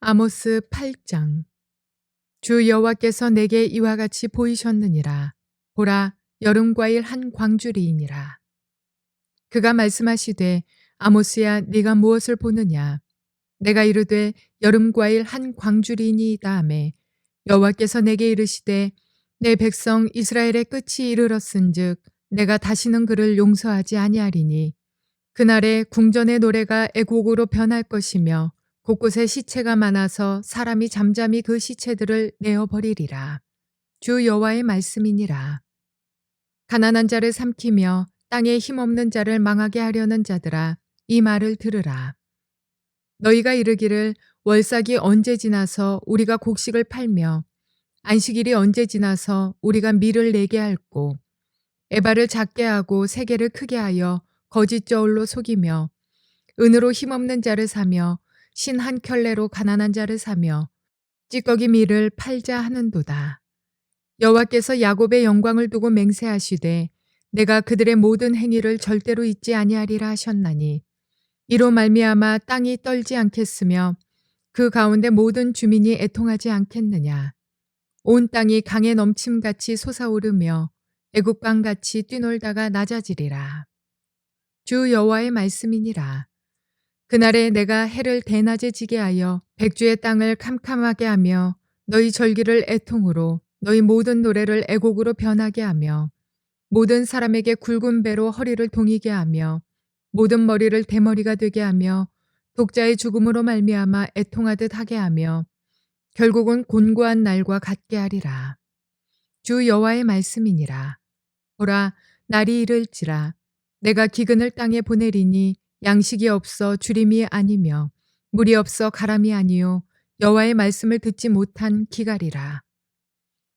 아모스 8장. 주 여호와께서 내게 이와 같이 보이셨느니라. 보라, 여름과일 한 광주리이니라. 그가 말씀하시되, 아모스야, 네가 무엇을 보느냐? 내가 이르되, 여름과일 한 광주리이니이다 하매, 여호와께서 내게 이르시되, 내 백성 이스라엘의 끝이 이르렀은즉 내가 다시는 그를 용서하지 아니하리니, 그날에 궁전의 노래가 애곡으로 변할 것이며 곳곳에 시체가 많아서 사람이 잠잠히 그 시체들을 내어버리리라. 주 여호와의 말씀이니라. 가난한 자를 삼키며 땅에 힘없는 자를 망하게 하려는 자들아, 이 말을 들으라. 너희가 이르기를 월삭이 언제 지나서 우리가 곡식을 팔며 안식일이 언제 지나서 우리가 밀을 내게 할꼬, 에바를 작게 하고 세계를 크게 하여 거짓 저울로 속이며 은으로 힘없는 자를 사며 신 한 켤레로 가난한 자를 사며 찌꺼기 밀을 팔자 하는도다. 여호와께서 야곱의 영광을 두고 맹세하시되 내가 그들의 모든 행위를 절대로 잊지 아니하리라 하셨나니, 이로 말미암아 땅이 떨지 않겠으며 그 가운데 모든 주민이 애통하지 않겠느냐. 온 땅이 강에 넘침같이 솟아오르며 애국강같이 뛰놀다가 낮아지리라. 주 여호와의 말씀이니라. 그날에 내가 해를 대낮에 지게 하여 백주의 땅을 캄캄하게 하며 너희 절기를 애통으로 너희 모든 노래를 애곡으로 변하게 하며 모든 사람에게 굵은 배로 허리를 동이게 하며 모든 머리를 대머리가 되게 하며 독자의 죽음으로 말미암아 애통하듯 하게 하며 결국은 곤고한 날과 같게 하리라. 주 여호와의 말씀이니라. 보라, 날이 이를지라. 내가 기근을 땅에 보내리니 양식이 없어 주림이 아니며 물이 없어 가람이 아니요 여호와의 말씀을 듣지 못한 기갈이라.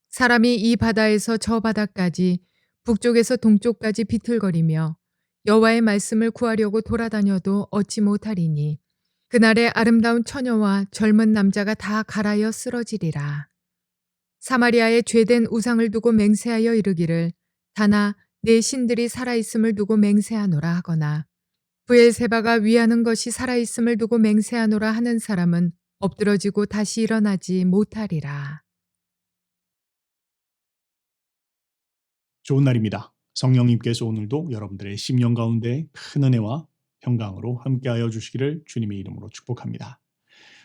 사람이 이 바다에서 저 바다까지 북쪽에서 동쪽까지 비틀거리며 여호와의 말씀을 구하려고 돌아다녀도 얻지 못하리니, 그날에 아름다운 처녀와 젊은 남자가 다 갈아여 쓰러지리라. 사마리아의 죄된 우상을 두고 맹세하여 이르기를 다나 내 신들이 살아있음을 두고 맹세하노라 하거나 브엘세바가 위하는 것이 살아있음을 두고 맹세하노라 하는 사람은 엎드러지고 다시 일어나지 못하리라. 좋은 날입니다. 성령님께서 오늘도 여러분들의 심령 가운데 큰 은혜와 평강으로 함께하여 주시기를 주님의 이름으로 축복합니다.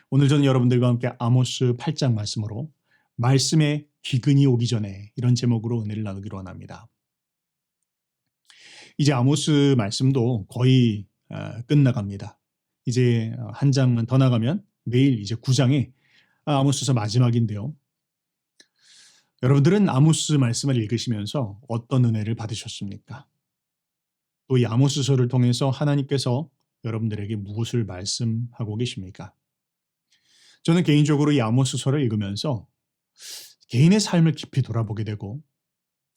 오늘 저는 여러분들과 함께 아모스 8장 말씀으로 말씀의 기근이 오기 전에, 이런 제목으로 은혜를 나누기로 원합니다. 이제 아모스 말씀도 거의 끝나갑니다. 이제 한 장만 더 나가면 내일 이제 9장이 아모스서 마지막인데요. 여러분들은 아모스 말씀을 읽으시면서 어떤 은혜를 받으셨습니까? 또 이 아모스서를 통해서 하나님께서 여러분들에게 무엇을 말씀하고 계십니까? 저는 개인적으로 이 아모스서를 읽으면서 개인의 삶을 깊이 돌아보게 되고,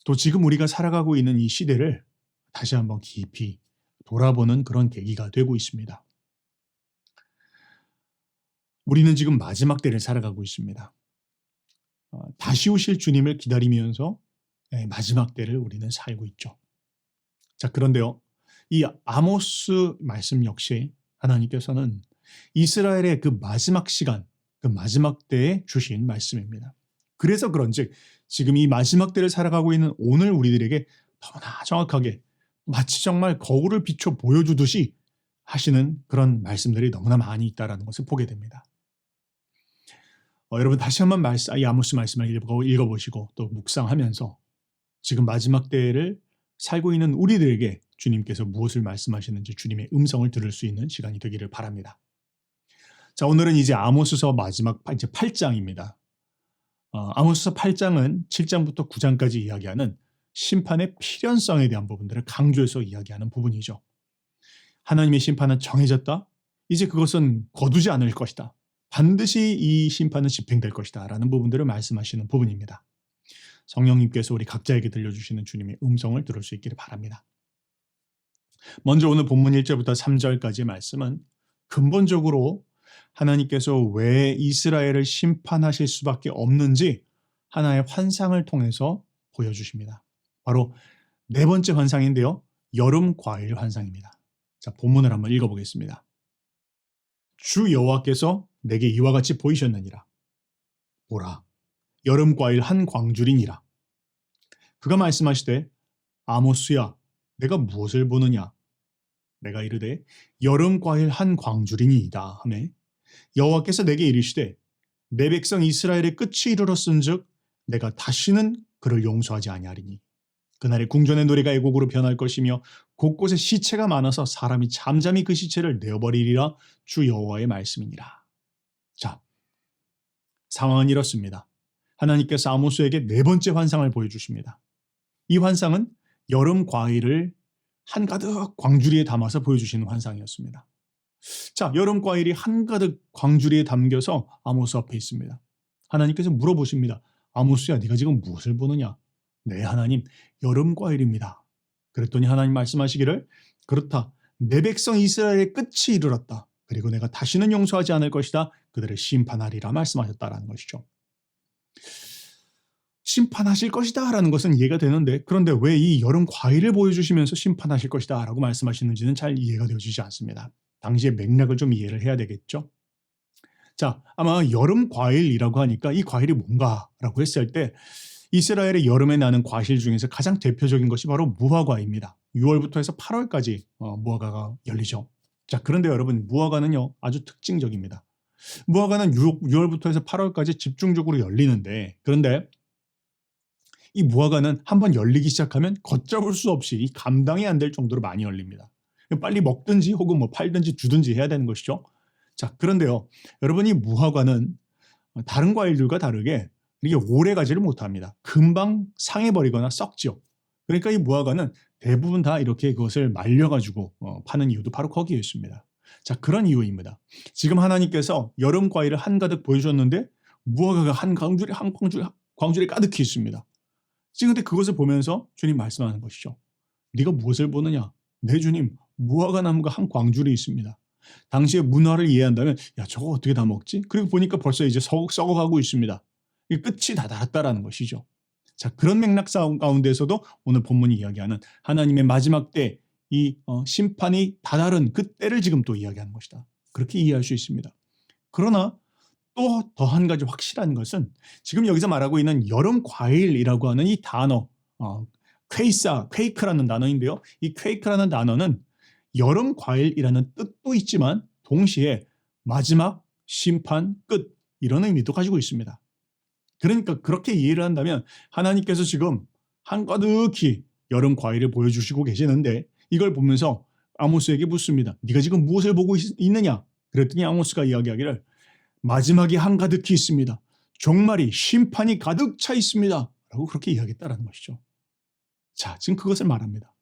또 지금 우리가 살아가고 있는 이 시대를 다시 한번 깊이 돌아보는 그런 계기가 되고 있습니다. 우리는 지금 마지막 때를 살아가고 있습니다. 다시 오실 주님을 기다리면서 마지막 때를 우리는 살고 있죠. 자, 그런데요, 이 아모스 말씀 역시 하나님께서는 이스라엘의 그 마지막 시간, 그 마지막 때에 주신 말씀입니다. 그래서 그런지 지금 이 마지막 때를 살아가고 있는 오늘 우리들에게 너무나 정확하게 마치 정말 거울을 비춰 보여주듯이 하시는 그런 말씀들이 너무나 많이 있다는 것을 보게 됩니다. 여러분 다시 한번 이 아모스 말씀을 읽어보시고 또 묵상하면서 지금 마지막 때를 살고 있는 우리들에게 주님께서 무엇을 말씀하시는지 주님의 음성을 들을 수 있는 시간이 되기를 바랍니다. 자, 오늘은 이제 아모스서 마지막 이제 8장입니다. 아모스서 8장은 7장부터 9장까지 이야기하는 심판의 필연성에 대한 부분들을 강조해서 이야기하는 부분이죠. 하나님의 심판은 정해졌다. 이제 그것은 거두지 않을 것이다. 반드시 이 심판은 집행될 것이다 라는 부분들을 말씀하시는 부분입니다. 성령님께서 우리 각자에게 들려주시는 주님의 음성을 들을 수 있기를 바랍니다. 먼저 오늘 본문 1절부터 3절까지의 말씀은 근본적으로 하나님께서 왜 이스라엘을 심판하실 수밖에 없는지 하나의 환상을 통해서 보여주십니다. 바로 네 번째 환상인데요. 여름 과일 환상입니다. 자, 본문을 한번 읽어보겠습니다. 주 여호와께서 내게 이와 같이 보이셨느니라. 보라, 여름 과일 한 광줄이니라. 그가 말씀하시되 아모스야, 내가 무엇을 보느냐? 내가 이르되 여름 과일 한 광줄이니이다 하매 여호와께서 내게 이르시되 내 백성 이스라엘의 끝이 이르렀은즉 내가 다시는 그를 용서하지 아니하리니 그날에 궁전의 노래가 애곡으로 변할 것이며 곳곳에 시체가 많아서 사람이 잠잠히 그 시체를 내어버리리라. 주 여호와의 말씀이니라. 자, 상황은 이렇습니다. 하나님께서 아모스에게 네 번째 환상을 보여주십니다. 이 환상은 여름 과일을 한가득 광주리에 담아서 보여주시는 환상이었습니다. 자, 여름 과일이 한가득 광주리에 담겨서 아모스 앞에 있습니다. 하나님께서 물어보십니다. 아모스야, 네가 지금 무엇을 보느냐? 네, 하나님, 여름 과일입니다. 그랬더니 하나님 말씀하시기를 그렇다. 내 백성 이스라엘의 끝이 이르렀다. 그리고 내가 다시는 용서하지 않을 것이다. 그들을 심판하리라 말씀하셨다라는 것이죠. 심판하실 것이다 라는 것은 이해가 되는데 그런데 왜 이 여름 과일을 보여주시면서 심판하실 것이다 라고 말씀하시는지는 잘 이해가 되어지지 않습니다. 당시의 맥락을 좀 이해를 해야 되겠죠. 자, 아마 여름 과일이라고 하니까 이 과일이 뭔가라고 했을 때 이스라엘의 여름에 나는 과실 중에서 가장 대표적인 것이 바로 무화과입니다. 6월부터 해서 8월까지 무화과가 열리죠. 자, 그런데 여러분 무화과는요 아주 특징적입니다. 무화과는 6월부터 해서 8월까지 집중적으로 열리는데 그런데 이 무화과는 한번 열리기 시작하면 걷잡을 수 없이 감당이 안 될 정도로 많이 열립니다. 빨리 먹든지 혹은 뭐 팔든지 주든지 해야 되는 것이죠. 자, 그런데요. 여러분 이 무화과는 다른 과일들과 다르게 이게 오래 가지를 못합니다. 금방 상해버리거나 썩죠. 그러니까 이 무화과는 대부분 다 이렇게 그것을 말려가지고 파는 이유도 바로 거기에 있습니다. 자, 그런 이유입니다. 지금 하나님께서 여름 과일을 한가득 보여주셨는데 무화과가 한 광줄에 가득히 있습니다. 지금 근데 그것을 보면서 주님 말씀하는 것이죠. 네가 무엇을 보느냐? 네 주님, 무화과 나무가 한 광줄이 있습니다. 당시의 문화를 이해한다면 야 저거 어떻게 다 먹지? 그리고 보니까 벌써 이제 썩어가고 있습니다. 이 끝이 다 닿았다라는 것이죠. 자, 그런 맥락 가운데서도 오늘 본문이 이야기하는 하나님의 마지막 때 이 심판이 다다른 그 때를 지금 또 이야기하는 것이다. 그렇게 이해할 수 있습니다. 그러나 또 더 한 가지 확실한 것은 지금 여기서 말하고 있는 여름 과일이라고 하는 이 단어 퀘이크라는 단어인데요. 이 퀘이크라는 단어는 여름 과일이라는 뜻도 있지만 동시에 마지막 심판 끝 이런 의미도 가지고 있습니다. 그러니까 그렇게 이해를 한다면 하나님께서 지금 한가득히 여름 과일을 보여주시고 계시는데 이걸 보면서 아모스에게 묻습니다. 네가 지금 무엇을 보고 있느냐? 그랬더니 아모스가 이야기하기를 마지막이 한가득히 있습니다. 종말이 심판이 가득 차 있습니다. 라고 그렇게 이야기했다는 것이죠. 자, 지금 그것을 말합니다.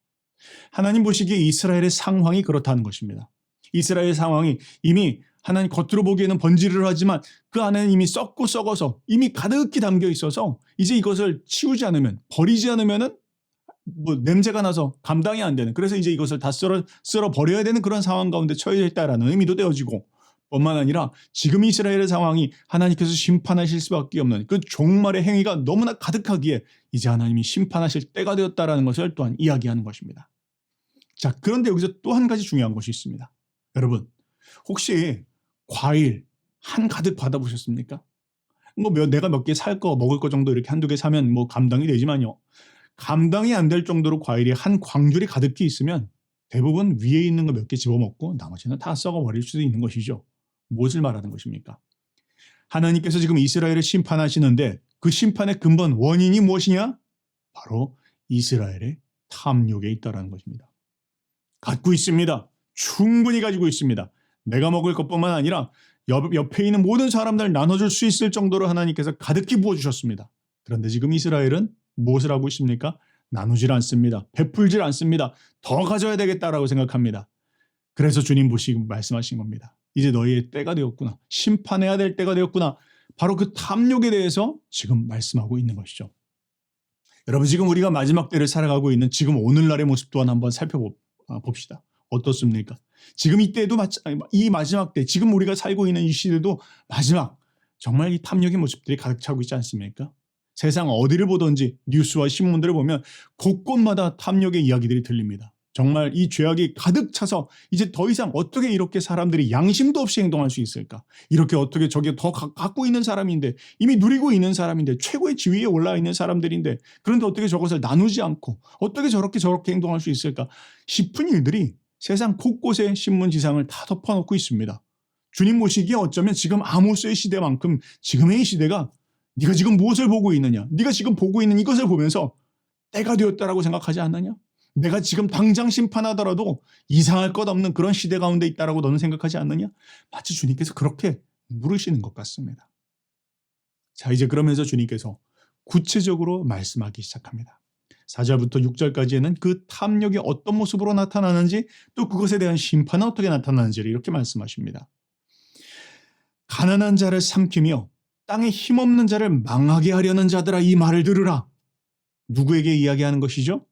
하나님 보시기에 이스라엘의 상황이 그렇다는 것입니다. 이스라엘 상황이 이미 하나님 겉으로 보기에는 번지르르 하지만 그 안에는 이미 썩고 썩어서 이미 가득히 담겨 있어서 이제 이것을 치우지 않으면 버리지 않으면은 뭐 냄새가 나서 감당이 안 되는 그래서 이제 이것을 다 쓸어 버려야 되는 그런 상황 가운데 처해 있다라는 의미도 되어지고 뿐만 아니라 지금 이스라엘의 상황이 하나님께서 심판하실 수밖에 없는 그 종말의 행위가 너무나 가득하기에 이제 하나님이 심판하실 때가 되었다라는 것을 또한 이야기하는 것입니다. 자, 그런데 여기서 또 한 가지 중요한 것이 있습니다. 여러분, 혹시 과일 한가득 받아보셨습니까? 뭐 내가 몇 개 살 거 먹을 거 정도 이렇게 한두 개 사면 뭐 감당이 되지만요. 감당이 안 될 정도로 과일이 한 광줄이 가득히 있으면 대부분 위에 있는 거 몇 개 집어먹고 나머지는 다 썩어버릴 수도 있는 것이죠. 무엇을 말하는 것입니까? 하나님께서 지금 이스라엘을 심판하시는데 그 심판의 근본 원인이 무엇이냐? 바로 이스라엘의 탐욕에 있다는 것입니다. 갖고 있습니다. 충분히 가지고 있습니다. 내가 먹을 것뿐만 아니라 옆에 있는 모든 사람들 나눠줄 수 있을 정도로 하나님께서 가득히 부어주셨습니다. 그런데 지금 이스라엘은 무엇을 하고 있습니까? 나누질 않습니다. 베풀질 않습니다. 더 가져야 되겠다라고 생각합니다. 그래서 주님 보시고 말씀하신 겁니다. 이제 너희의 때가 되었구나. 심판해야 될 때가 되었구나. 바로 그 탐욕에 대해서 지금 말씀하고 있는 것이죠. 여러분 지금 우리가 마지막 때를 살아가고 있는 지금 오늘날의 모습 또한 한번 살펴봅시다. 어떻습니까? 지금 이때도 이 마지막 때 지금 우리가 살고 있는 이 시대도 마지막 정말 이 탐욕의 모습들이 가득 차고 있지 않습니까? 세상 어디를 보든지 뉴스와 신문들을 보면 곳곳마다 탐욕의 이야기들이 들립니다. 정말 이 죄악이 가득 차서 이제 더 이상 어떻게 이렇게 사람들이 양심도 없이 행동할 수 있을까? 이렇게 어떻게 저게 더 갖고 있는 사람인데, 이미 누리고 있는 사람인데, 최고의 지위에 올라 있는 사람들인데, 그런데 어떻게 저것을 나누지 않고 어떻게 저렇게 행동할 수 있을까 싶은 일들이 세상 곳곳에 신문지상을 다 덮어놓고 있습니다. 주님 모시기에 어쩌면 지금 아모스의 시대만큼 지금의 이 시대가 네가 지금 무엇을 보고 있느냐? 네가 지금 보고 있는 이것을 보면서 때가 되었다라고 생각하지 않느냐? 내가 지금 당장 심판하더라도 이상할 것 없는 그런 시대 가운데 있다라고 너는 생각하지 않느냐? 마치 주님께서 그렇게 물으시는 것 같습니다. 자, 이제 그러면서 주님께서 구체적으로 말씀하기 시작합니다. 4절부터 6절까지에는 그 탐욕이 어떤 모습으로 나타나는지, 또 그것에 대한 심판은 어떻게 나타나는지를 이렇게 말씀하십니다. 가난한 자를 삼키며 땅에 힘없는 자를 망하게 하려는 자들아, 이 말을 들으라. 누구에게 이야기하는 것이죠?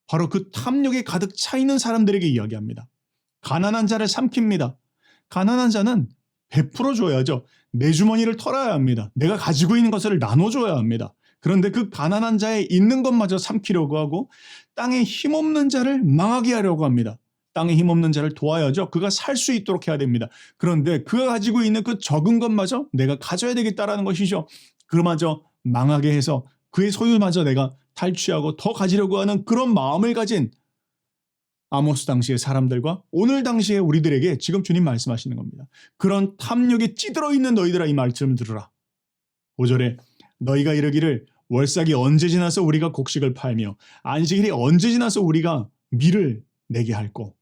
바로 그 탐욕에 가득 차 있는 사람들에게 이야기합니다. 가난한 자를 삼킵니다. 가난한 자는 베풀어 줘야죠. 내 주머니를 털어야 합니다. 내가 가지고 있는 것을 나눠줘야 합니다. 그런데 그 가난한 자의 있는 것마저 삼키려고 하고 땅에 힘없는 자를 망하게 하려고 합니다. 땅에 힘없는 자를 도와야죠. 그가 살 수 있도록 해야 됩니다. 그런데 그가 가지고 있는 그 적은 것마저 내가 가져야 되겠다라는 것이죠. 그마저 망하게 해서 그의 소유마저 내가 탈취하고 더 가지려고 하는 그런 마음을 가진 아모스 당시의 사람들과 오늘 당시의 우리들에게 지금 주님 말씀하시는 겁니다. 그런 탐욕에 찌들어 있는 너희들아, 이 말씀을 들으라. 5절에 너희가 이르기를 월삭이 언제 지나서 우리가 곡식을 팔며 안식일이 언제 지나서 우리가 밀을 내게 할꼬.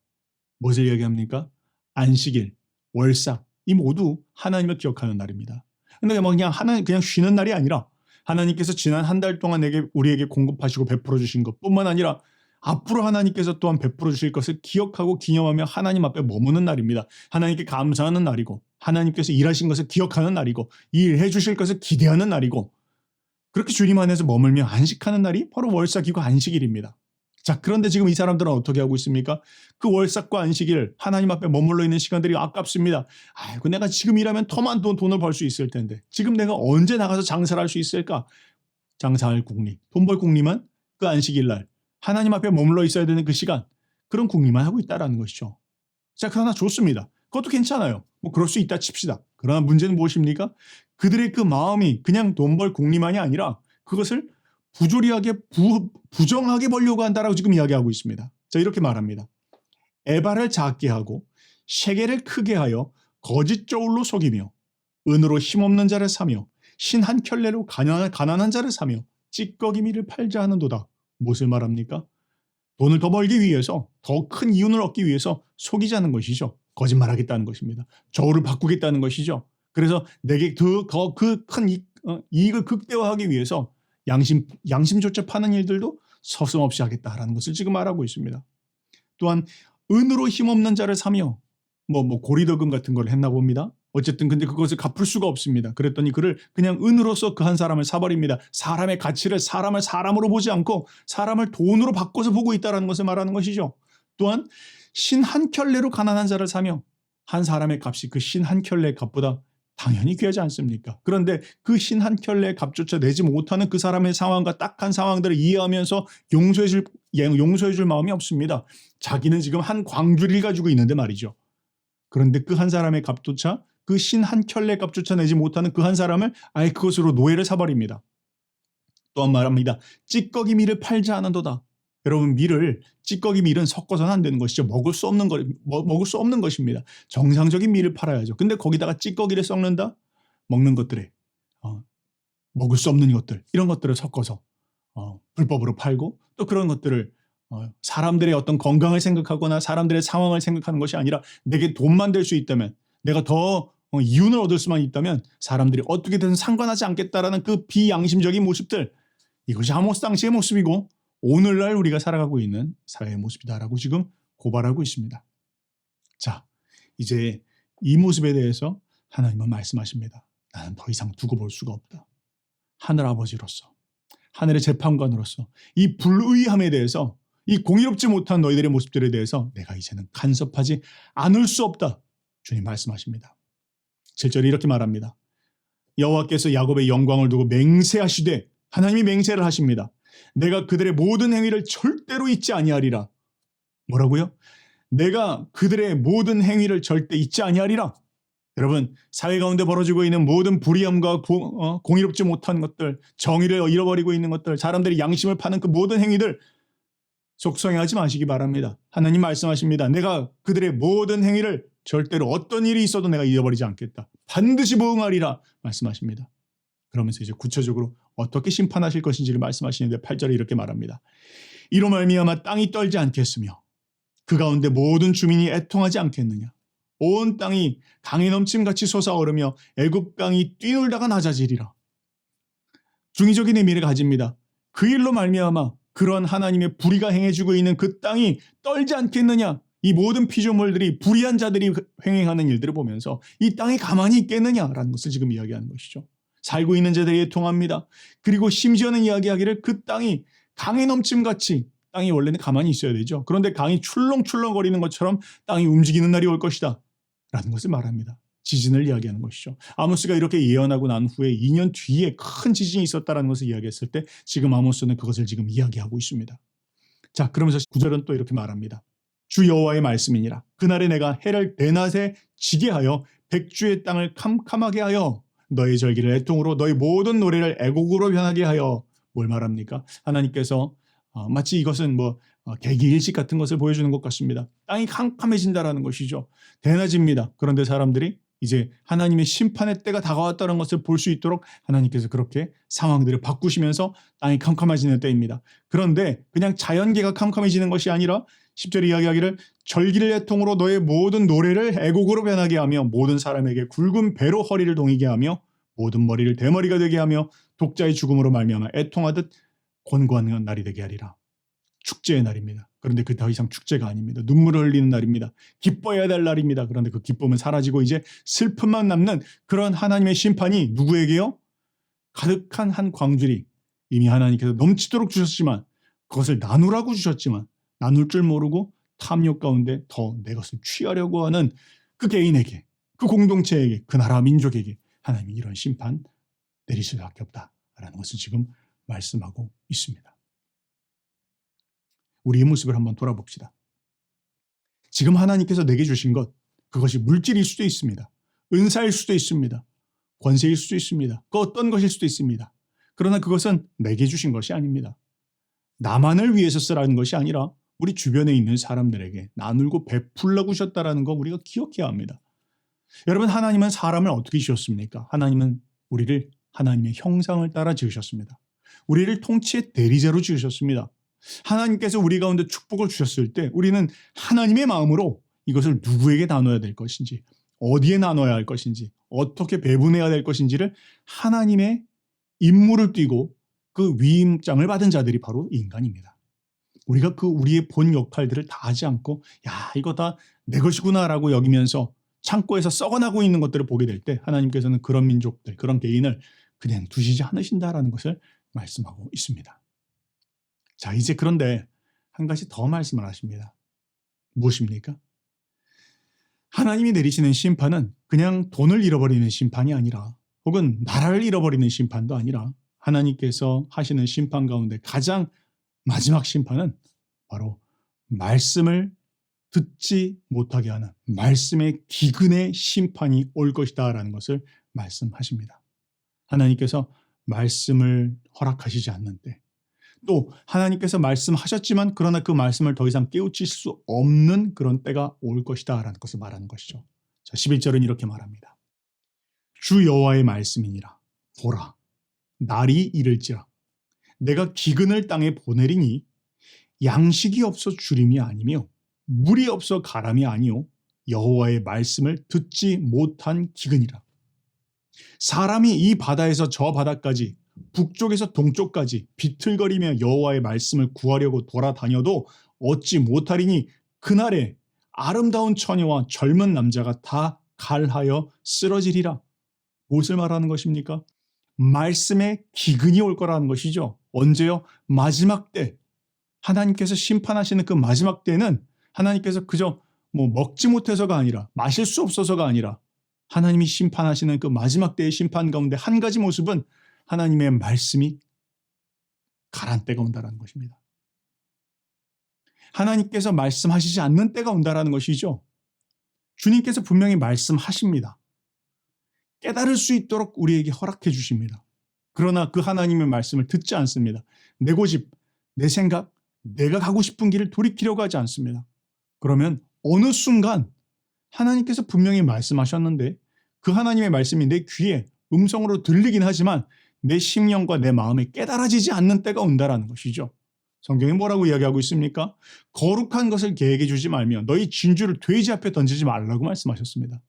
무엇을 이야기합니까? 안식일, 월삭, 이 모두 하나님을 기억하는 날입니다. 근데 그냥 쉬는 날이 아니라 하나님께서 지난 한 달 동안 우리에게 공급하시고 베풀어 주신 것뿐만 아니라 앞으로 하나님께서 또한 베풀어 주실 것을 기억하고 기념하며 하나님 앞에 머무는 날입니다. 하나님께 감사하는 날이고, 하나님께서 일하신 것을 기억하는 날이고, 일해 주실 것을 기대하는 날이고, 그렇게 주님 안에서 머물며 안식하는 날이 바로 월삭이고 안식일입니다. 자, 그런데 지금 이 사람들은 어떻게 하고 있습니까? 그 월삭과 안식일, 하나님 앞에 머물러 있는 시간들이 아깝습니다. 아이고, 내가 지금 일하면 더 많은 돈을 벌 수 있을 텐데, 지금 내가 언제 나가서 장사를 할 수 있을까? 장사할 궁리, 돈 벌 궁리만 그 안식일 날 하나님 앞에 머물러 있어야 되는 그 시간, 그런 궁리만 하고 있다라는 것이죠. 자, 그러나 좋습니다. 그것도 괜찮아요. 뭐 그럴 수 있다 칩시다. 그러나 문제는 무엇입니까? 그들의 그 마음이 그냥 돈 벌 궁리만이 아니라 그것을 부조리하게 부정하게 벌려고 한다라고 지금 이야기하고 있습니다. 자, 이렇게 말합니다. 에바를 작게 하고 셰겔을 크게 하여 거짓 저울로 속이며 은으로 힘없는 자를 사며 신 한 켤레로 가난한 자를 사며 찌꺼기미를 팔자 하는도다. 무엇을 말합니까? 돈을 더 벌기 위해서, 더 큰 이윤을 얻기 위해서 속이자는 것이죠. 거짓말하겠다는 것입니다. 저울을 바꾸겠다는 것이죠. 그래서 내게 더 그 큰 이익을 극대화하기 위해서 양심조차 파는 일들도 서슴없이 하겠다라는 것을 지금 말하고 있습니다. 또한 은으로 힘없는 자를 사며 고리더금 같은 걸 했나 봅니다. 어쨌든 근데 그것을 갚을 수가 없습니다. 그랬더니 그를 그냥 은으로서 그 한 사람을 사버립니다. 사람의 가치를 사람을 사람으로 보지 않고 사람을 돈으로 바꿔서 보고 있다는 것을 말하는 것이죠. 또한 신 한 켤레로 가난한 자를 사며, 한 사람의 값이 그 신 한 켤레의 값보다 당연히 귀하지 않습니까? 그런데 그 신 한 켤레의 값조차 내지 못하는 그 사람의 상황과 딱한 상황들을 이해하면서 용서해 줄 마음이 없습니다. 자기는 지금 한 광주리를 가지고 있는데 말이죠. 그런데 그 한 사람의 값조차, 그 신 한 켤레 값조차 내지 못하는 그 한 사람을 아예 그것으로 노예를 사버립니다. 또한 말합니다. 찌꺼기 밀을 팔지 않은도다. 여러분, 찌꺼기 밀은 섞어서는 안 되는 것이죠. 먹을 수 없는 것입니다. 정상적인 밀을 팔아야죠. 근데 거기다가 찌꺼기를 섞는다? 먹는 것들에 먹을 수 없는 것들, 이런 것들을 섞어서 불법으로 팔고, 또 그런 것들을 사람들의 어떤 건강을 생각하거나 사람들의 상황을 생각하는 것이 아니라 내게 돈만 될 수 있다면, 내가 더 이윤을 얻을 수만 있다면 사람들이 어떻게든 상관하지 않겠다라는 그 비양심적인 모습들, 이것이 아모스 당시의 모습이고 오늘날 우리가 살아가고 있는 사회의 모습이다라고 지금 고발하고 있습니다. 자, 이제 이 모습에 대해서 하나님은 말씀하십니다. 나는 더 이상 두고 볼 수가 없다. 하늘아버지로서, 하늘의 재판관으로서 이 불의함에 대해서, 이 공의롭지 못한 너희들의 모습들에 대해서 내가 이제는 간섭하지 않을 수 없다. 주님 말씀하십니다. 7절에 이렇게 말합니다. 여호와께서 야곱의 영광을 두고 맹세하시되, 하나님이 맹세를 하십니다. 내가 그들의 모든 행위를 절대로 잊지 아니하리라. 뭐라고요? 내가 그들의 모든 행위를 절대 잊지 아니하리라. 여러분, 사회 가운데 벌어지고 있는 모든 불의함과 공의롭지 못한 것들, 정의를 잃어버리고 있는 것들, 사람들이 양심을 파는 그 모든 행위들 속성해하지 마시기 바랍니다. 하나님 말씀하십니다. 내가 그들의 모든 행위를 절대로 어떤 일이 있어도 내가 잊어버리지 않겠다. 반드시 보응하리라 말씀하십니다. 그러면서 이제 구체적으로 어떻게 심판하실 것인지를 말씀하시는데 8절에 이렇게 말합니다. 이로 말미암아 땅이 떨지 않겠으며 그 가운데 모든 주민이 애통하지 않겠느냐. 온 땅이 강에 넘침같이 솟아오르며 애굽 강이 뛰놀다가 낮아지리라. 중의적인 의미를 가집니다. 그 일로 말미암아 그런 하나님의 불의가 행해지고 있는 그 땅이 떨지 않겠느냐. 이 모든 피조물들이 불의한 자들이 행행하는 일들을 보면서 이 땅이 가만히 있겠느냐라는 것을 지금 이야기하는 것이죠. 살고 있는 자들이 애통합니다. 그리고 심지어는 이야기하기를 그 땅이 강에 넘침같이, 땅이 원래는 가만히 있어야 되죠. 그런데 강이 출렁출렁거리는 것처럼 땅이 움직이는 날이 올 것이다 라는 것을 말합니다. 지진을 이야기하는 것이죠. 아모스가 이렇게 예언하고 난 후에 2년 뒤에 큰 지진이 있었다는 것을 이야기했을 때 지금 아모스는 그것을 지금 이야기하고 있습니다. 자, 그러면서 9절은 또 이렇게 말합니다. 주 여호와의 말씀이니라. 그날에 내가 해를 대낮에 지게 하여 백주의 땅을 캄캄하게 하여 너의 절기를 애통으로 너의 모든 노래를 애곡으로 변하게 하여. 뭘 말합니까? 하나님께서 마치 이것은 계기일식 같은 것을 보여주는 것 같습니다. 땅이 캄캄해진다라는 것이죠. 대낮입니다. 그런데 사람들이 이제 하나님의 심판의 때가 다가왔다는 것을 볼 수 있도록 하나님께서 그렇게 상황들을 바꾸시면서 땅이 캄캄해지는 때입니다. 그런데 그냥 자연계가 캄캄해지는 것이 아니라 10절에 이야기하기를 절기를 애통으로 너의 모든 노래를 애곡으로 변하게 하며 모든 사람에게 굵은 배로 허리를 동이게 하며 모든 머리를 대머리가 되게 하며 독자의 죽음으로 말미암아 애통하듯 권고하는 날이 되게 하리라. 축제의 날입니다. 그런데 그 더 이상 축제가 아닙니다. 눈물을 흘리는 날입니다. 기뻐해야 될 날입니다. 그런데 그 기쁨은 사라지고 이제 슬픔만 남는 그런 하나님의 심판이 누구에게요? 가득한 한 광주리, 이미 하나님께서 넘치도록 주셨지만 그것을 나누라고 주셨지만 나눌 줄 모르고 탐욕 가운데 더 내 것을 취하려고 하는 그 개인에게, 그 공동체에게, 그 나라 민족에게 하나님이 이런 심판 내리실 수밖에 없다라는 것을 지금 말씀하고 있습니다. 우리의 모습을 한번 돌아봅시다. 지금 하나님께서 내게 주신 것, 그것이 물질일 수도 있습니다. 은사일 수도 있습니다. 권세일 수도 있습니다. 그 어떤 것일 수도 있습니다. 그러나 그것은 내게 주신 것이 아닙니다. 나만을 위해서 쓰라는 것이 아니라 우리 주변에 있는 사람들에게 나누고 베풀라고 주셨다는 거 우리가 기억해야 합니다. 여러분, 하나님은 사람을 어떻게 지었습니까? 하나님은 우리를 하나님의 형상을 따라 지으셨습니다. 우리를 통치의 대리자로 지으셨습니다. 하나님께서 우리 가운데 축복을 주셨을 때 우리는 하나님의 마음으로 이것을 누구에게 나눠야 될 것인지, 어디에 나눠야 할 것인지, 어떻게 배분해야 될 것인지를 하나님의 임무를 띠고 그 위임장을 받은 자들이 바로 인간입니다. 우리가 우리의 본 역할들을 다 하지 않고 야, 이거 다 내 것이구나라고 여기면서 창고에서 썩어나고 있는 것들을 보게 될 때 하나님께서는 그런 민족들, 그런 개인을 그냥 두시지 않으신다라는 것을 말씀하고 있습니다. 자, 이제 그런데 한 가지 더 말씀을 하십니다. 무엇입니까? 하나님이 내리시는 심판은 그냥 돈을 잃어버리는 심판이 아니라, 혹은 나라를 잃어버리는 심판도 아니라, 하나님께서 하시는 심판 가운데 가장 마지막 심판은 바로 말씀을 듣지 못하게 하는 말씀의 기근의 심판이 올 것이다 라는 것을 말씀하십니다. 하나님께서 말씀을 허락하시지 않는 때, 또 하나님께서 말씀하셨지만 그러나 그 말씀을 더 이상 깨우칠 수 없는 그런 때가 올 것이다 라는 것을 말하는 것이죠. 자, 11절은 이렇게 말합니다. 주 여호와의 말씀이니라. 보라, 날이 이를지라. 내가 기근을 땅에 보내리니 양식이 없어 주림이 아니며 물이 없어 가람이 아니요 여호와의 말씀을 듣지 못한 기근이라. 사람이 이 바다에서 저 바다까지, 북쪽에서 동쪽까지 비틀거리며 여호와의 말씀을 구하려고 돌아다녀도 얻지 못하리니 그날에 아름다운 처녀와 젊은 남자가 다 갈하여 쓰러지리라. 무엇을 말하는 것입니까? 말씀의 기근이 올 거라는 것이죠. 언제요? 마지막 때. 하나님께서 심판하시는 그 마지막 때는 하나님께서 그저 먹지 못해서가 아니라, 마실 수 없어서가 아니라, 하나님이 심판하시는 그 마지막 때의 심판 가운데 한 가지 모습은 하나님의 말씀이 가란 때가 온다는 것입니다. 하나님께서 말씀하시지 않는 때가 온다라는 것이죠. 주님께서 분명히 말씀하십니다. 깨달을 수 있도록 우리에게 허락해 주십니다. 그러나 그 하나님의 말씀을 듣지 않습니다. 내 고집, 내 생각, 내가 가고 싶은 길을 돌이키려고 하지 않습니다. 그러면 어느 순간 하나님께서 분명히 말씀하셨는데 그 하나님의 말씀이 내 귀에 음성으로 들리긴 하지만 내 심령과 내 마음에 깨달아지지 않는 때가 온다라는 것이죠. 성경이 뭐라고 이야기하고 있습니까? 거룩한 것을 계획해 주지 말며 너희 진주를 돼지 앞에 던지지 말라고 말씀하셨습니다.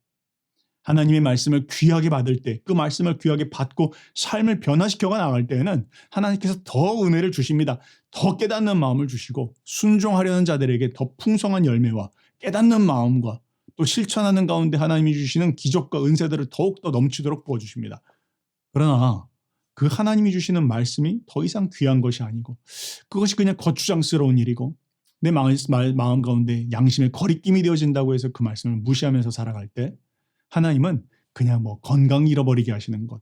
하나님의 말씀을 귀하게 받을 때, 그 말씀을 귀하게 받고 삶을 변화시켜가 나갈 때에는 하나님께서 더 은혜를 주십니다. 더 깨닫는 마음을 주시고 순종하려는 자들에게 더 풍성한 열매와 깨닫는 마음과 또 실천하는 가운데 하나님이 주시는 기적과 은혜들을 더욱더 넘치도록 부어주십니다. 그러나 그 하나님이 주시는 말씀이 더 이상 귀한 것이 아니고 그것이 그냥 거추장스러운 일이고 내 마음 가운데 양심의 거리낌이 되어진다고 해서 그 말씀을 무시하면서 살아갈 때 하나님은 그냥 뭐 건강 잃어버리게 하시는 것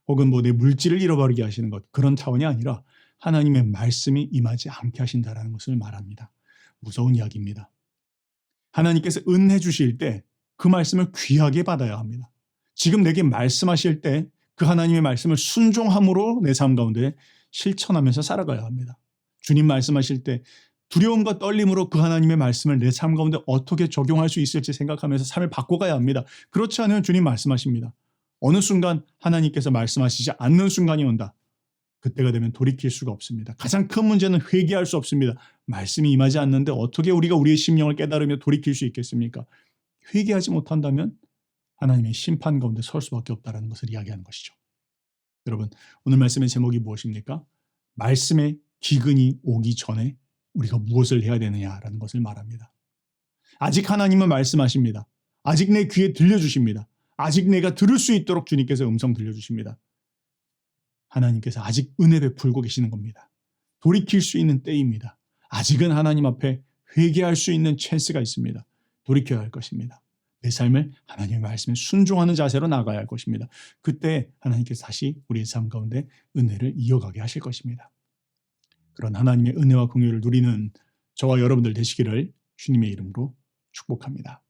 혹은 뭐 내 물질을 잃어버리게 하시는 것 그런 차원이 아니라 하나님의 말씀이 임하지 않게 하신다라는 것을 말합니다. 무서운 이야기입니다. 하나님께서 은혜 주실 때 그 말씀을 귀하게 받아야 합니다. 지금 내게 말씀하실 때 그 하나님의 말씀을 순종함으로 내 삶 가운데 실천하면서 살아가야 합니다. 주님 말씀하실 때 두려움과 떨림으로 그 하나님의 말씀을 내 삶 가운데 어떻게 적용할 수 있을지 생각하면서 삶을 바꿔가야 합니다. 그렇지 않으면 주님 말씀하십니다. 어느 순간 하나님께서 말씀하시지 않는 순간이 온다. 그때가 되면 돌이킬 수가 없습니다. 가장 큰 문제는 회개할 수 없습니다. 말씀이 임하지 않는데 어떻게 우리가 우리의 심령을 깨달으며 돌이킬 수 있겠습니까? 회개하지 못한다면 하나님의 심판 가운데 설 수밖에 없다는 것을 이야기하는 것이죠. 여러분, 오늘 말씀의 제목이 무엇입니까? 말씀의 기근이 오기 전에 우리가 무엇을 해야 되느냐라는 것을 말합니다. 아직 하나님은 말씀하십니다. 아직 내 귀에 들려주십니다. 아직 내가 들을 수 있도록 주님께서 음성 들려주십니다. 하나님께서 아직 은혜 베풀고 계시는 겁니다. 돌이킬 수 있는 때입니다. 아직은 하나님 앞에 회개할 수 있는 찬스가 있습니다. 돌이켜야 할 것입니다. 내 삶을 하나님의 말씀에 순종하는 자세로 나가야 할 것입니다. 그때 하나님께서 다시 우리의 삶 가운데 은혜를 이어가게 하실 것입니다. 그런 하나님의 은혜와 긍휼을 누리는 저와 여러분들 되시기를 주님의 이름으로 축복합니다.